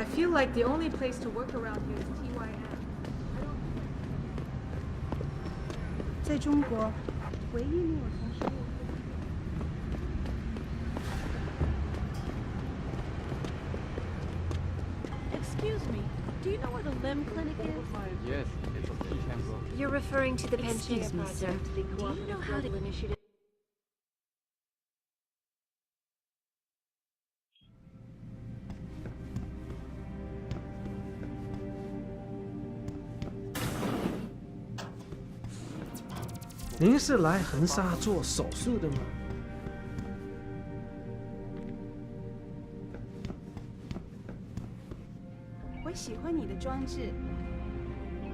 I feel like the only place to work around here is TYM. 在中国，唯一令我从事业。Excuse me, do you know where the limb clinic is? Yes, it's a P10 You're referring to the pension Excuse me, sir. project. Do you know how to initiate? 您是来横沙做手术的吗？我喜欢你的装置。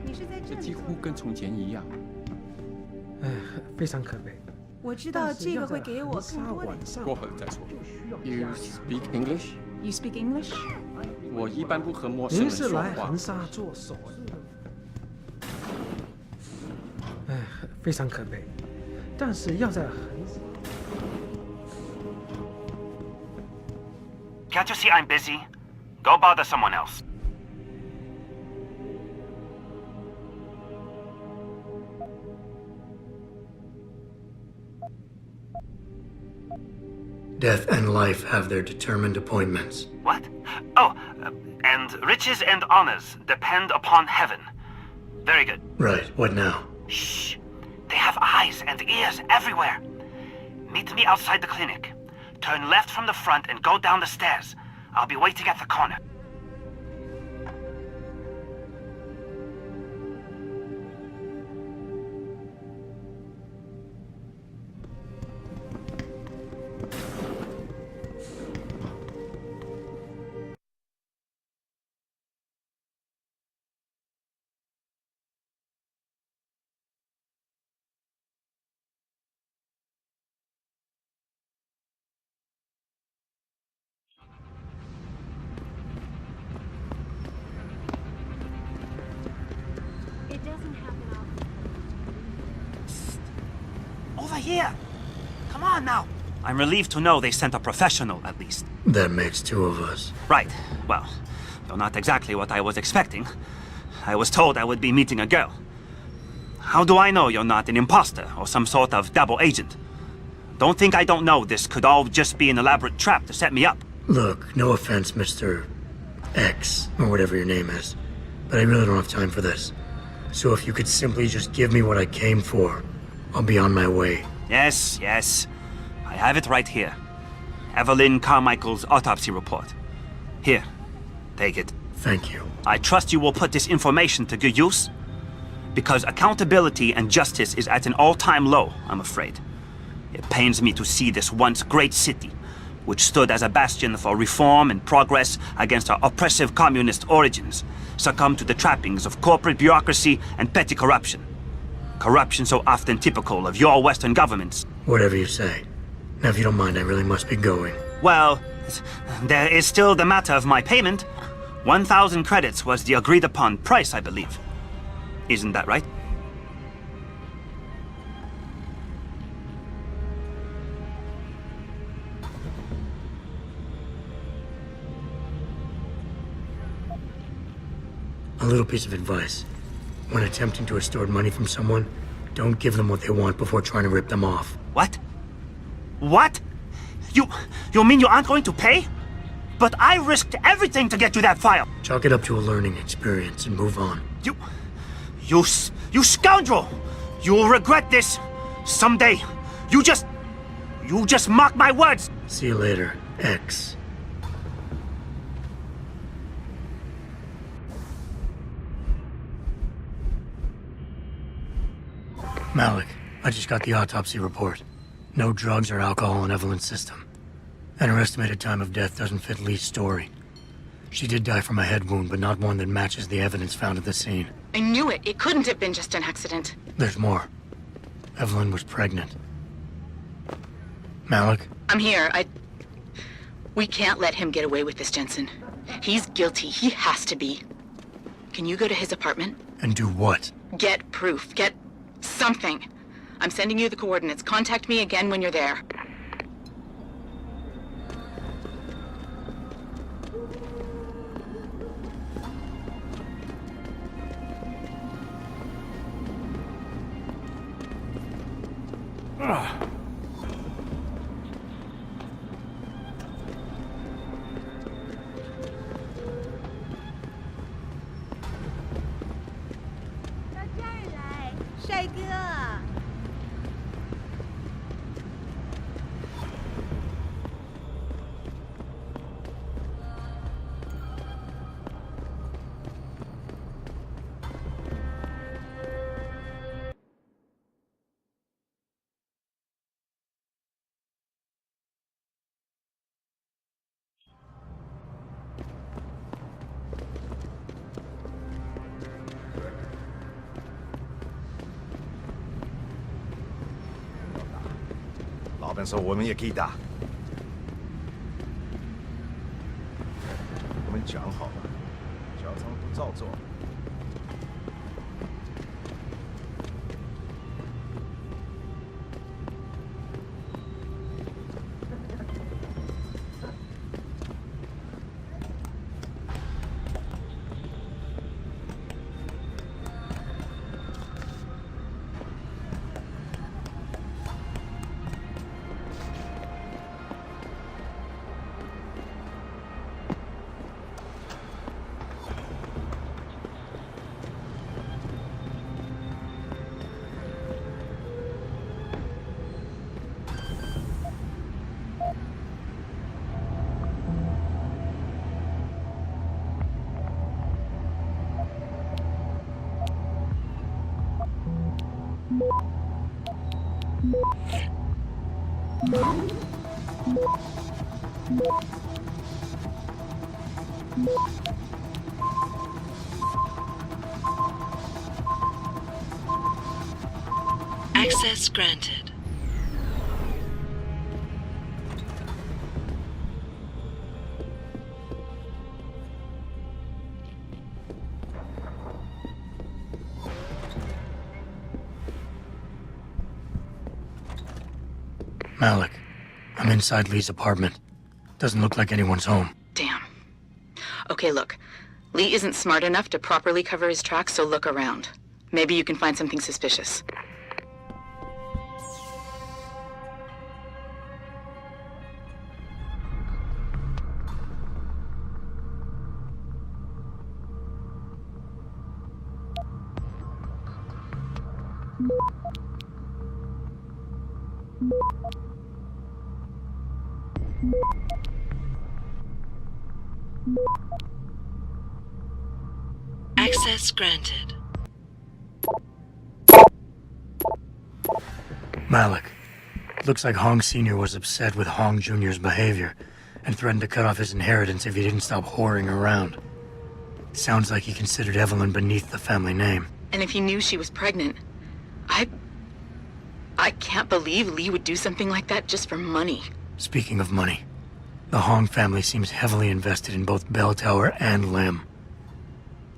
你是在这里这几乎跟从前一样。哎，非常可悲。我知道这个会给我更多的。过会儿再说。You speak English? You speak English? 我一般不和陌生人您是说话来横。沙做手术的吗？哎，非常可悲。但是要在横沙。 Can't you see I'm busy? Go bother someone else. Death and life have their determined appointments. What? Oh, and riches and honors depend upon heaven. Very good. Right, what now? Shh. They have eyes and ears everywhere. Meet me outside the clinic. Turn left from the front and go down the stairs. I'll be waiting at the corner. It doesn't happen often. Over here! Come on now! I'm relieved to know they sent a professional, at least. That makes two of us. Right. Well, you're not exactly what I was expecting. I was told I would be meeting a girl. How do I know you're not an imposter or some sort of double agent? Don't think I don't know this could all just be an elaborate trap to set me up. Look, no offense, Mr. X, or whatever your name is, but I really don't have time for this. So if you could simply just give me what I came for, I'll be on my way. Yes, yes. I have it right here. Evelyn Carmichael's autopsy report. Here, take it. Thank you. I trust you will put this information to good use. Because accountability and justice is at an all-time low, I'm afraid. It pains me to see this once great city, which stood as a bastion for reform and progress against our oppressive communist origins, succumb to the trappings of corporate bureaucracy and petty corruption. Corruption so often typical of your Western governments. Whatever you say. Now, if you don't mind, I really must be going. Well, there is still the matter of my payment. 1,000 credits was the agreed-upon price, I believe. Isn't that right? A little piece of advice. When attempting to extort money from someone, don't give them what they want before trying to rip them off. What? What? You mean you aren't going to pay? But I risked everything to get you that file. Chalk it up to a learning experience and move on. You scoundrel! You'll regret this someday. You just mock my words. See you later, X. Malik, I just got the autopsy report. No drugs or alcohol in Evelyn's system. And her estimated time of death doesn't fit Lee's story. She did die from a head wound, but not one that matches the evidence found at the scene. I knew it. It couldn't have been just an accident. There's more. Evelyn was pregnant. Malik? I'm here. We can't let him get away with this, Jensen. He's guilty. He has to be. Can you go to his apartment? And do what? Get proof. Get something. I'm sending you the coordinates. Contact me again when you're there. 到这儿来，帅哥。老板说我们也可以打，我们讲好了，交仓不照做。Access granted. Malik, I'm inside Lee's apartment. Doesn't look like anyone's home. Damn. Okay, look. Lee isn't smart enough to properly cover his tracks, so look around. Maybe you can find something suspicious. Access granted. Malik, looks like Hong Sr. was upset with Hong Jr.'s behavior and threatened to cut off his inheritance if he didn't stop whoring around. Sounds like he considered Evelyn beneath the family name. And if he knew she was pregnant, I can't believe Lee would do something like that just for money. Speaking of money, the Hong family seems heavily invested in both Bell Tower and Lim.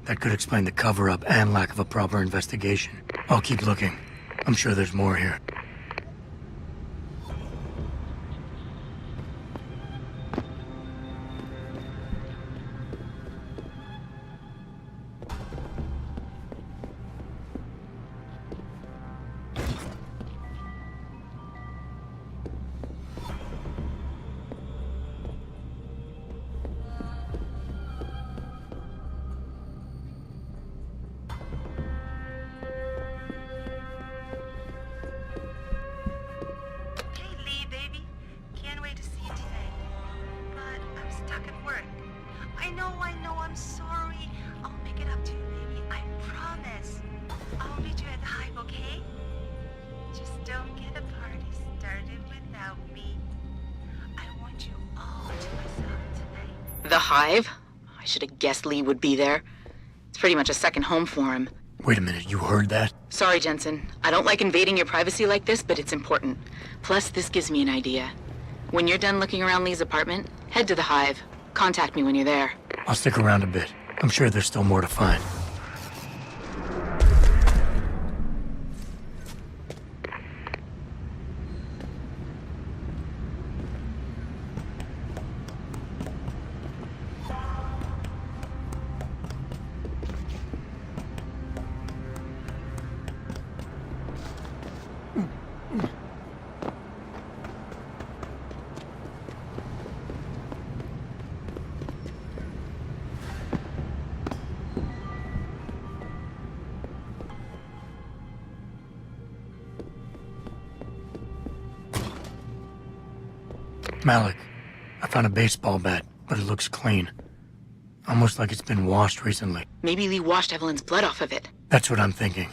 That could explain the cover-up and lack of a proper investigation. I'll keep looking. I'm sure there's more here. I'm sorry. I'll make it up to you, baby. I promise. I'll meet you at the Hive, okay? Just don't get the party started without me. I want you all to myself tonight. The Hive? I should have guessed Lee would be there. It's pretty much a second home for him. Wait a minute, you heard that? Sorry, Jensen. I don't like invading your privacy like this, but it's important. Plus, this gives me an idea. When you're done looking around Lee's apartment, head to the Hive. Contact me when you're there. I'll stick around a bit. I'm sure there's still more to find. Malik, I found a baseball bat, but it looks clean. Almost like it's been washed recently. Maybe Lee washed Evelyn's blood off of it. That's what I'm thinking.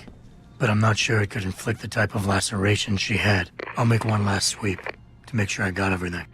But I'm not sure it could inflict the type of laceration she had. I'll make one last sweep to make sure I got everything.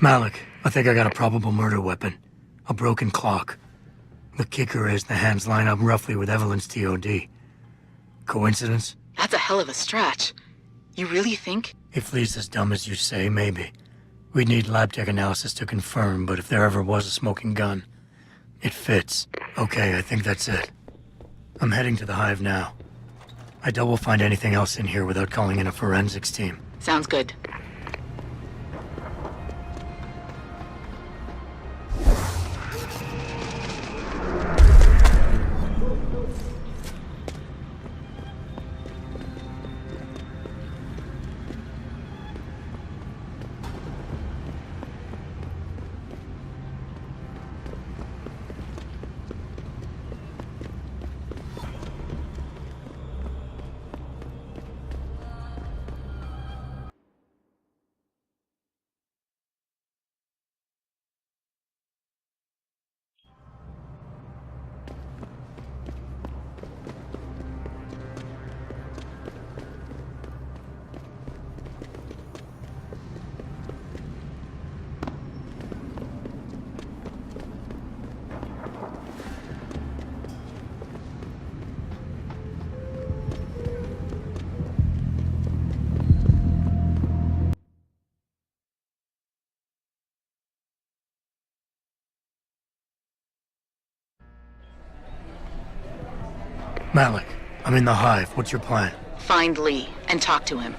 Malik, I think I got a probable murder weapon. A broken clock. The kicker is the hands line up roughly with Evelyn's TOD. Coincidence? That's a hell of a stretch. You really think? If Lee's as dumb as you say, maybe. We'd need lab tech analysis to confirm, but if there ever was a smoking gun, it fits. Okay, I think that's it. I'm heading to the Hive now. I doubt we'll find anything else in here without calling in a forensics team. Sounds good. Malik, I'm in the Hive. What's your plan? Find Lee and talk to him.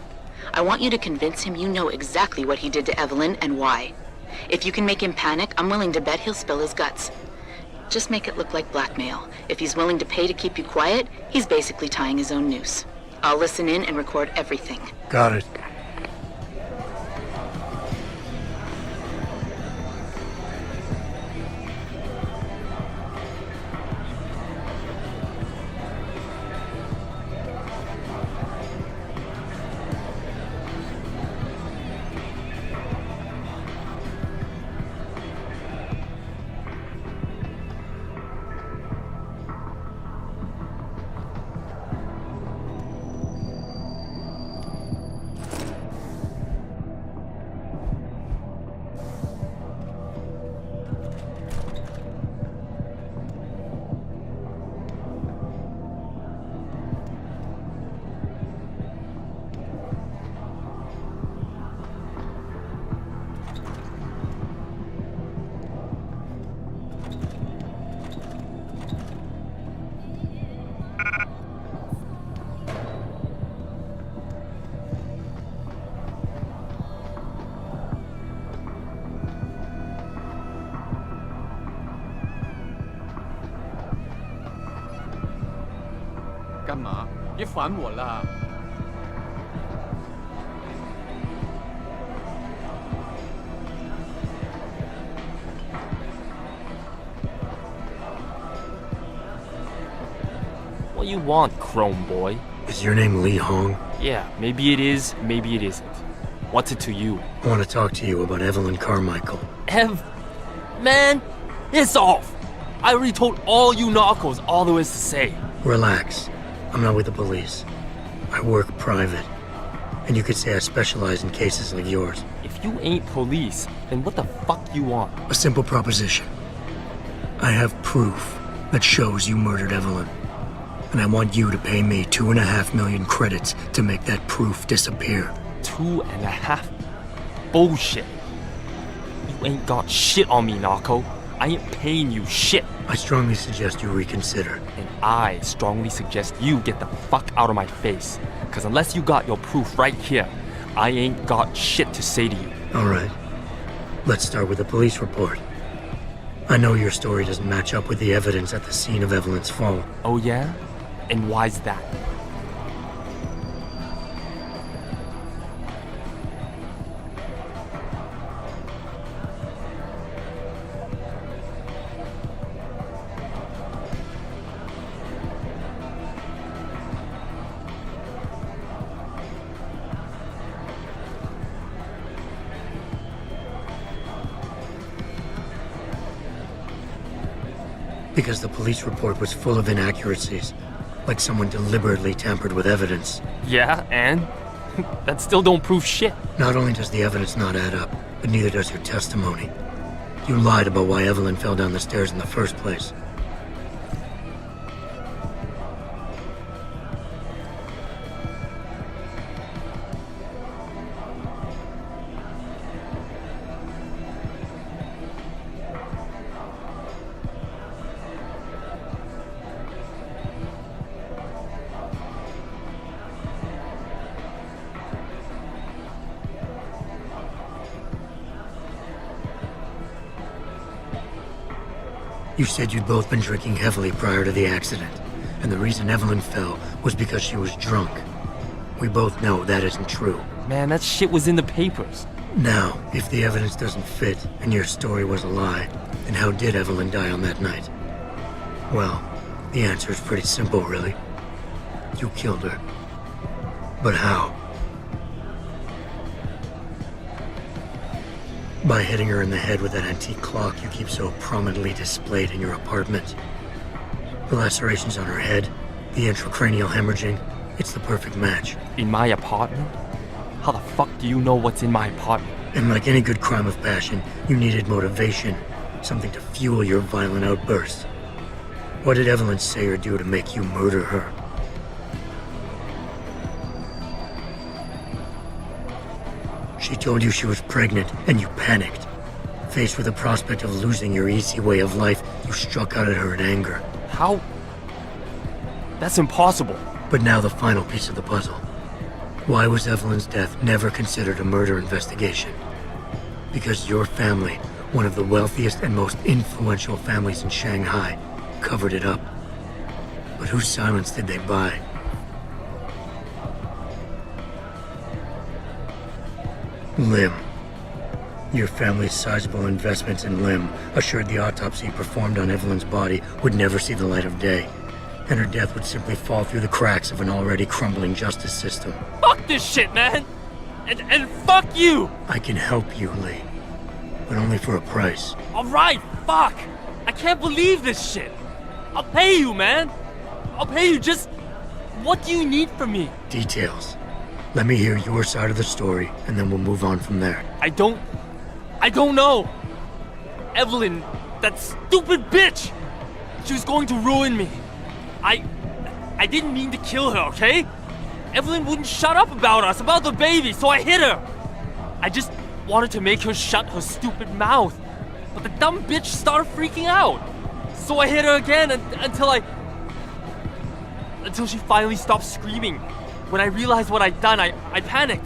I want you to convince him you know exactly what he did to Evelyn and why. If you can make him panic, I'm willing to bet he'll spill his guts. Just make it look like blackmail. If he's willing to pay to keep you quiet, he's basically tying his own noose. I'll listen in and record everything. Got it. 别烦我啦。What you want, Chrome Boy? Is your name Lee Hong? Yeah, maybe it is, maybe it isn't. What's it to you? I want to talk to you about Evelyn Carmichael. Man, it's off! I already told all you narcos all there is to say. Relax. I'm not with the police. I work private. And you could say I specialize in cases like yours. If you ain't police, then what the fuck you want? A simple proposition. I have proof that shows you murdered Evelyn. And I want you to pay me 2.5 million credits to make that proof disappear. 2.5? Bullshit. You ain't got shit on me, narco. I ain't paying you shit. I strongly suggest you reconsider. And I strongly suggest you get the fuck out of my face. Cause unless you got your proof right here, I ain't got shit to say to you. Alright. Let's start with the police report. I know your story doesn't match up with the evidence at the scene of Evelyn's fall. Oh yeah? And why's that? Because the police report was full of inaccuracies. Like someone deliberately tampered with evidence. Yeah, and? That still don't prove shit. Not only does the evidence not add up, but neither does your testimony. You lied about why Evelyn fell down the stairs in the first place. You said you'd both been drinking heavily prior to the accident, and the reason Evelyn fell was because she was drunk. We both know that isn't true. Man, that shit was in the papers. Now, if the evidence doesn't fit, and your story was a lie, then how did Evelyn die on that night? Well, the answer is pretty simple, really. You killed her. But how? By hitting her in the head with that antique clock you keep so prominently displayed in your apartment. The lacerations on her head, the intracranial hemorrhaging, it's the perfect match. In my apartment? How the fuck do you know what's in my apartment? And like any good crime of passion, you needed motivation, something to fuel your violent outbursts. What did Evelyn say or do to make you murder her? She told you she was pregnant, and you panicked. Faced with the prospect of losing your easy way of life, you struck out at her in anger. How? That's impossible. But now the final piece of the puzzle. Why was Evelyn's death never considered a murder investigation? Because your family, one of the wealthiest and most influential families in Shanghai, covered it up. But whose silence did they buy? Lim. Your family's sizable investments in Lim assured the autopsy performed on Evelyn's body would never see the light of day, and her death would simply fall through the cracks of an already crumbling justice system. Fuck this shit, man! And fuck you! I can help you, Lee. But only for a price. Alright, fuck! I can't believe this shit! I'll pay you, man! I'll pay you, just... What do you need from me? Details. Let me hear your side of the story, and then we'll move on from there. I don't know. Evelyn, that stupid bitch! She was going to ruin me. I didn't mean to kill her, okay? Evelyn wouldn't shut up about us, about the baby, so I hit her. I just wanted to make her shut her stupid mouth. But the dumb bitch started freaking out. So I hit her again until she finally stopped screaming. When I realized what I'd done, I panicked.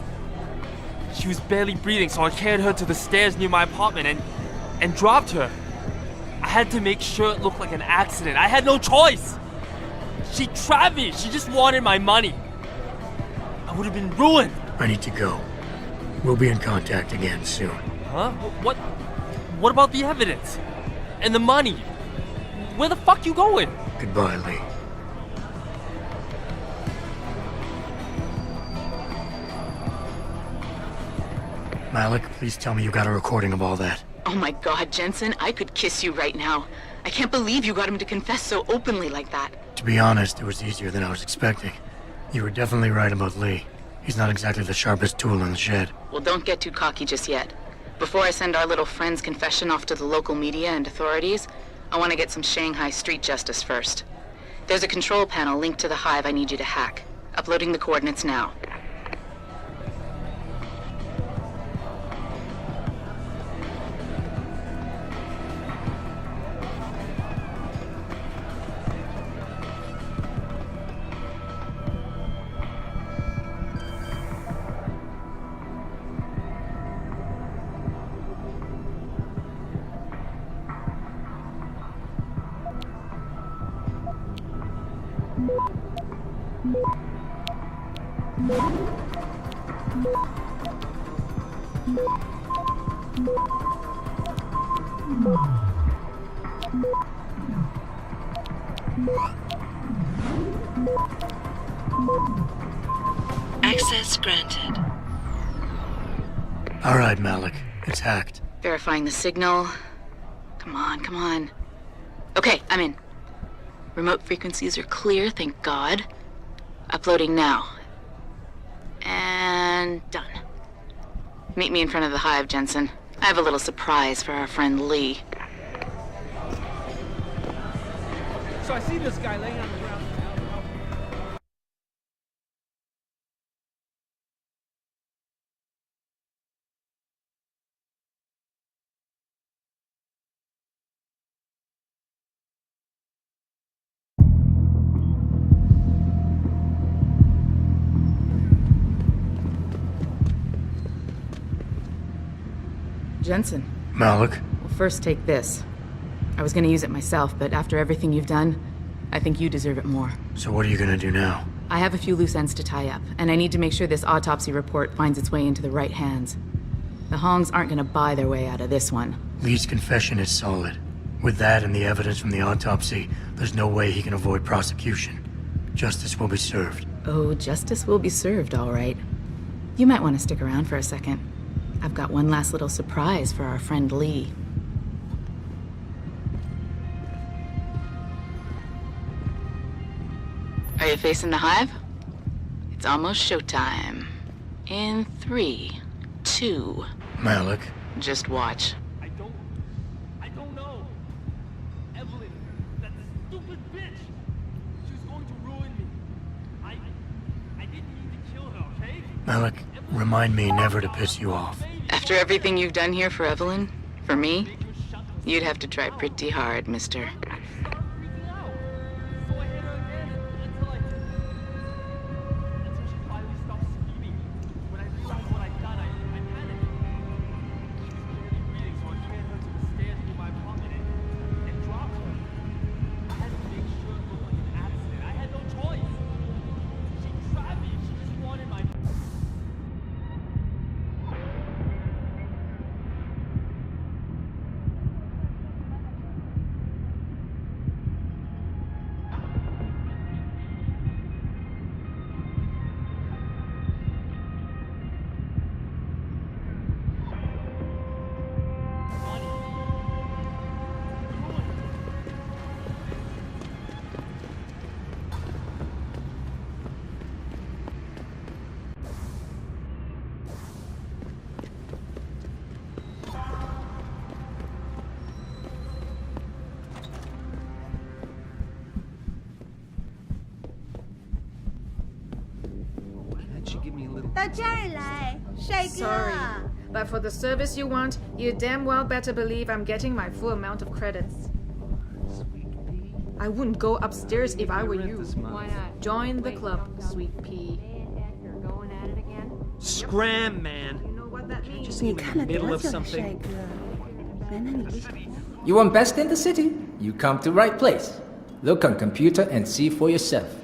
She was barely breathing, so I carried her to the stairs near my apartment and dropped her. I had to make sure it looked like an accident. I had no choice. She trapped me. She just wanted my money. I would have been ruined. I need to go. We'll be in contact again soon. Huh? What about the evidence? And the money? Where the fuck you going? Goodbye, Lee. Malik, please tell me you got a recording of all that. Oh my god, Jensen, I could kiss you right now. I can't believe you got him to confess so openly like that. To be honest, it was easier than I was expecting. You were definitely right about Lee. He's not exactly the sharpest tool in the shed. Well, don't get too cocky just yet. Before I send our little friend's confession off to the local media and authorities, I want to get some Shanghai street justice first. There's a control panel linked to the hive I need you to hack. Uploading the coordinates now. Access granted. All right, Malik. It's hacked. Verifying the signal. Come on, come on. Okay, I'm in. Remote frequencies are clear, thank God. Uploading now. And done. Meet me in front of the hive, Jensen. I have a little surprise for our friend Lee. So I see this guy laying on the ground. Jensen. Malik? Well, first take this. I was gonna use it myself, but after everything you've done, I think you deserve it more. So what are you gonna do now? I have a few loose ends to tie up, and I need to make sure this autopsy report finds its way into the right hands. The Hongs aren't gonna buy their way out of this one. Lee's confession is solid. With that and the evidence from the autopsy, there's no way he can avoid prosecution. Justice will be served. Oh, justice will be served, all right. You might want to stick around for a second. I've got one last little surprise for our friend Lee. Are you facing the hive? It's almost showtime. In 3, 2... Malik? Just watch. I don't know. Evelyn, that stupid bitch. She was going to ruin me. I didn't mean to kill her, okay? Malik, remind me never to piss you off. After everything you've done here for Evelyn, for me, you'd have to try pretty hard, mister. Sorry, but for the service you want, you damn well better believe I'm getting my full amount of credits. I wouldn't go upstairs if I were you. Why not? Join the club, sweet pea. You're going at it again? Scram, man. You know what that means? Just in the middle of something. You want best in the city? You come to right place. Look on computer and see for yourself.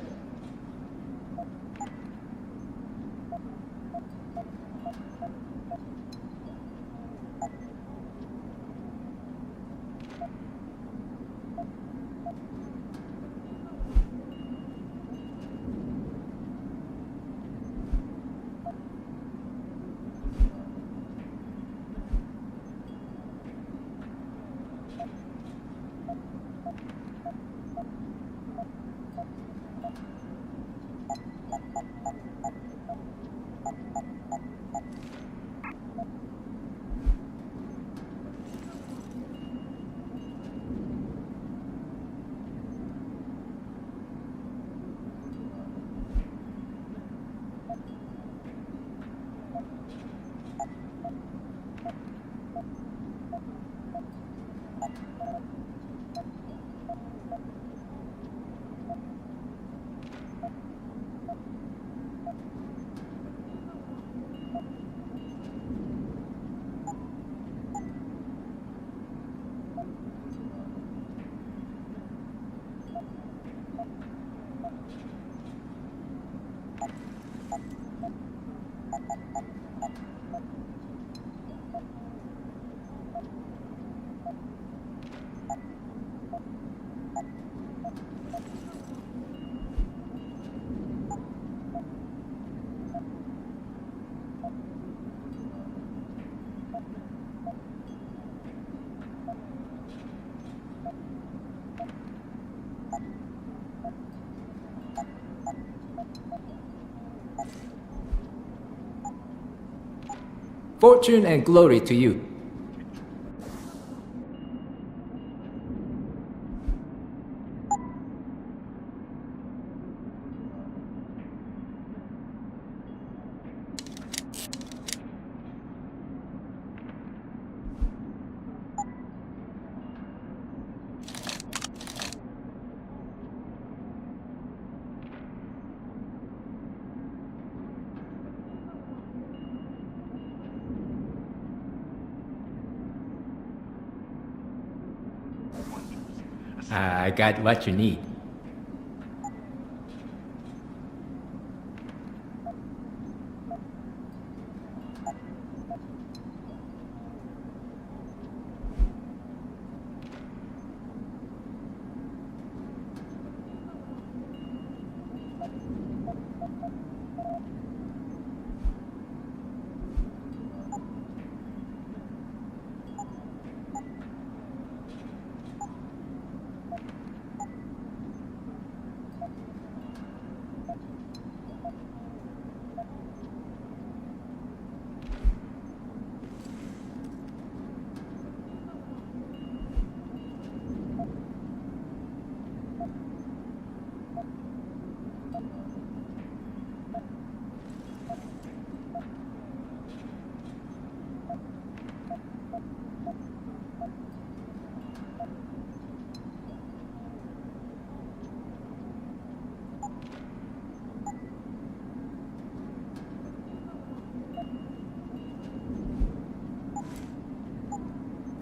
Fortune and glory to you. I got what you need.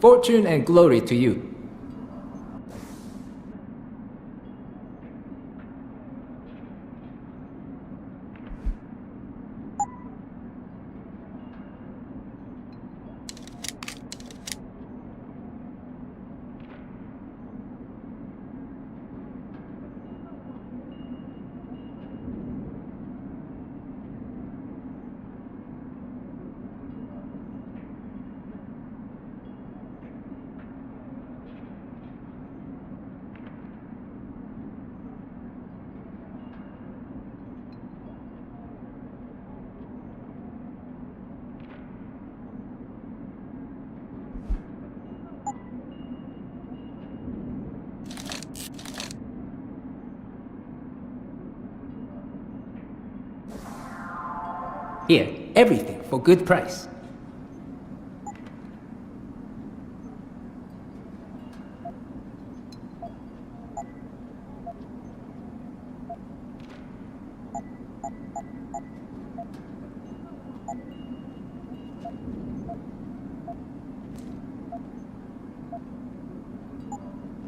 Fortune and glory to you. Here, everything for good price.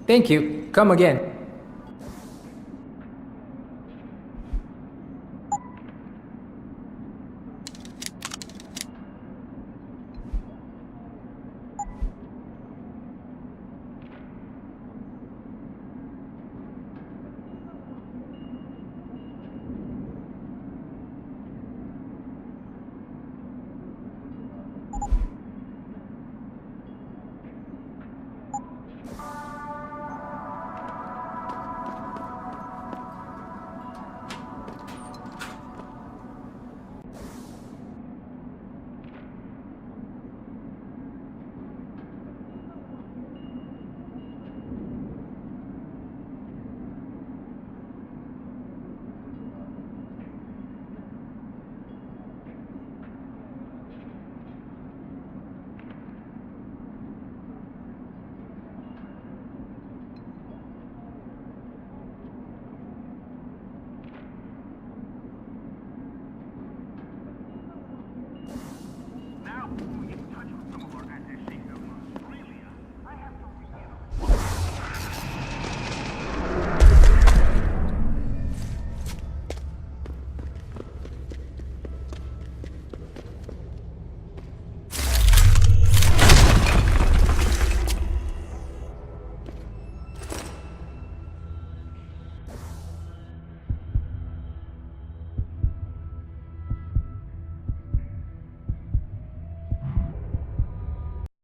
Thank you. Come again.